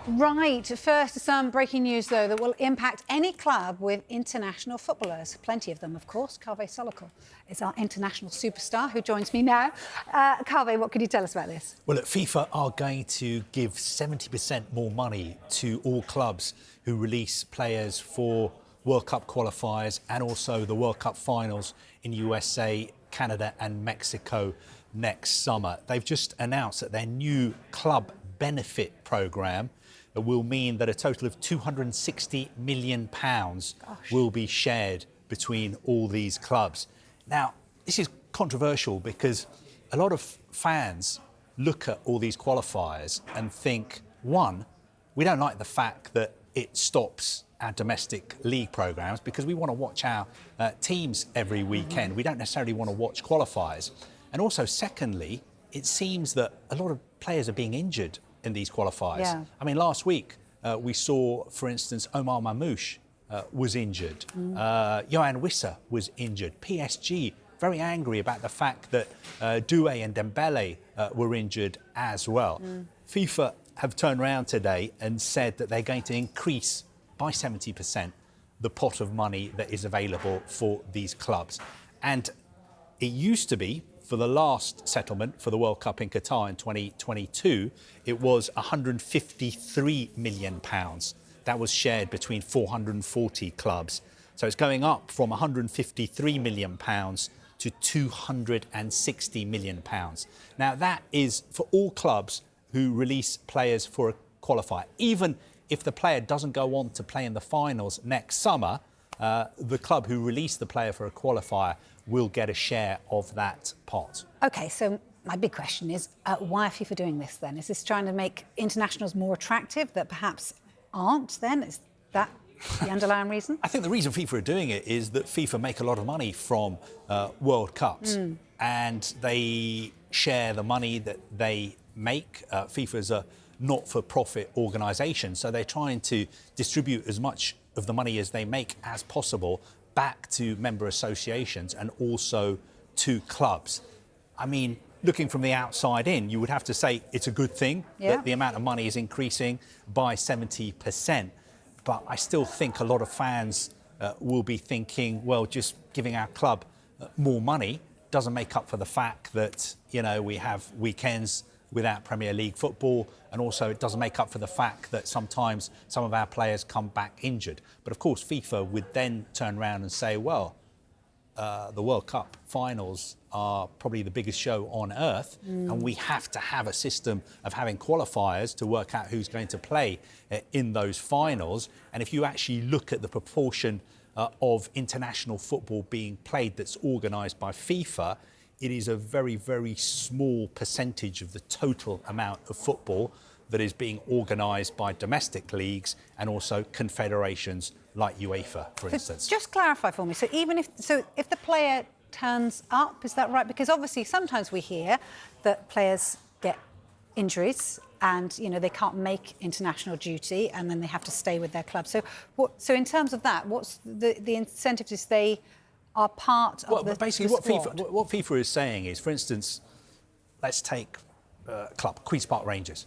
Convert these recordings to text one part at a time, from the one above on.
Right, first some breaking news though that will impact any club with international footballers. Plenty of them, of course. Kaveh Solokul is our international superstar who joins me now. Kaveh, what could you tell us about this? Well, look, FIFA are going to give 70% more money to all clubs who release players for World Cup qualifiers and also the World Cup finals in USA, Canada and Mexico next summer. They've just announced that their new club benefit programme will mean that a total of £260 million will be shared between all these clubs. Now, this is controversial because a lot of fans look at all these qualifiers and think, one, we don't like the fact that it stops our domestic league programmes because we want to watch our teams every weekend. We don't necessarily want to watch qualifiers. And also, secondly, it seems that a lot of players are being injured in these qualifiers. Yeah. I mean, last week we saw, for instance, Omar Mamouche was injured. Yohan Wissa was injured. PSG very angry about the fact that Doué and Dembele were injured as well. FIFA have turned around today and said that they're going to increase by 70% the pot of money that is available for these clubs. And it used to be, for the last settlement for the World Cup in Qatar in 2022, it was £153 million. That was shared between 440 clubs. So it's going up from £153 million to £260 million. Now, that is for all clubs who release players for a qualifier. Even if the player doesn't go on to play in the finals next summer, the club who released the player for a qualifier will get a share of that pot. OK, so my big question is, why are FIFA doing this then? Is this trying to make internationals more attractive that perhaps aren't then? Is that the underlying reason? I think the reason FIFA are doing it is that FIFA make a lot of money from World Cups and they share the money that they make. FIFA is a not-for-profit organisation, so they're trying to distribute as much of the money as they make as possible back to member associations and also to clubs. I mean, looking from the outside in, you would have to say it's a good thing that the amount of money is increasing by 70%. But I still think a lot of fans will be thinking, well, just giving our club more money doesn't make up for the fact that, you know, we have weekends without Premier League football, and also it doesn't make up for the fact that sometimes some of our players come back injured. But of course, FIFA would then turn around and say, well, the World Cup finals are probably the biggest show on earth, and we have to have a system of having qualifiers to work out who's going to play in those finals. And if you actually look at the proportion of international football being played that's organised by FIFA, it is a very, very small percentage of the total amount of football that is being organised by domestic leagues and also confederations like UEFA, for instance. Just clarify for me. So even if the player turns up, is that right? Because obviously sometimes we hear that players get injuries and, you know, they can't make international duty and then they have to stay with their club. So in terms of that, what's the incentive to stay are part of the basically what FIFA is saying is, for instance, let's take club Queen's Park Rangers.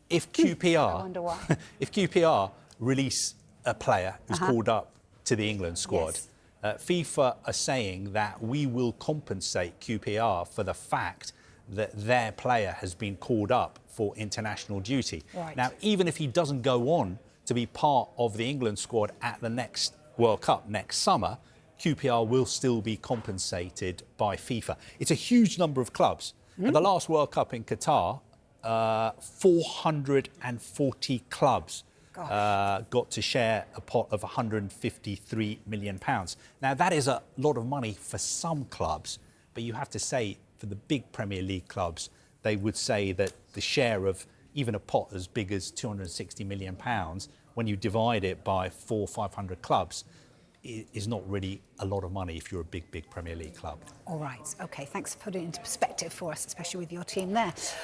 If QPR, if QPR release a player who's called up to the England squad, FIFA are saying that we will compensate QPR for the fact that their player has been called up for international duty. Right. Now, even if he doesn't go on to be part of the England squad at the next World Cup next summer, QPR will still be compensated by FIFA. It's a huge number of clubs. At the last World Cup in Qatar, 440 clubs got to share a pot of £153 million. Now, that is a lot of money for some clubs, but you have to say, for the big Premier League clubs, they would say that the share of even a pot as big as £260 million, when you divide it by 400 or 500 clubs, is not really a lot of money if you're a big Premier League club. All right. OK, thanks for putting it into perspective for us, especially with your team there.